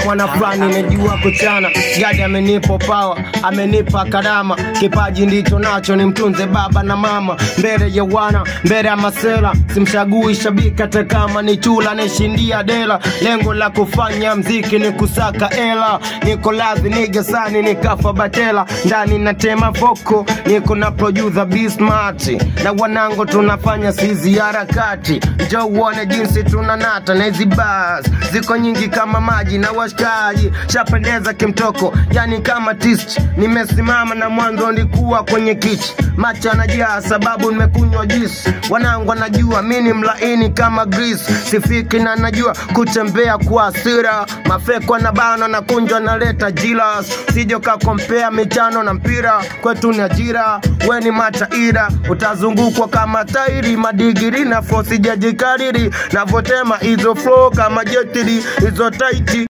Mwana fulani najua kuchana, gadi amenipa power, amenipa karama. Kipaji ndicho nacho ni mtunze baba na mama. Mbele ya wana, mbele ya masela, simchagui shabika hata kama ni chula neshindia dela. Lengo la kufanya mziki ni kusaka ela. Niko lazi nige sani nikafa batela. Ndani na tema voko, niko na producer Bismart. Na wanango tunafanya sizi harakati. Njoo uone jinsi tunanata na hizi bars. Ziko nyingi kama maji na washikaji. Shapendeza kimtoko, yani kama tist. Nimesimama na mwanzo ndikuwa kwenye kiti. Macho anajaa sababu nimekunywa juice. Wanangu wanajua mini mlaini kama grease. Sifiki na najua kutembea kwa hasira. Mafeko na bana na kunjwa na leta jilas. Sijo kakompea michano na mpira. Kwetu ni ajira, we ni mataira. Utazungukwa kama tairi, madigiri na flow sijajikariri. Na votema hizo flow kama jetiri, hizo taiti.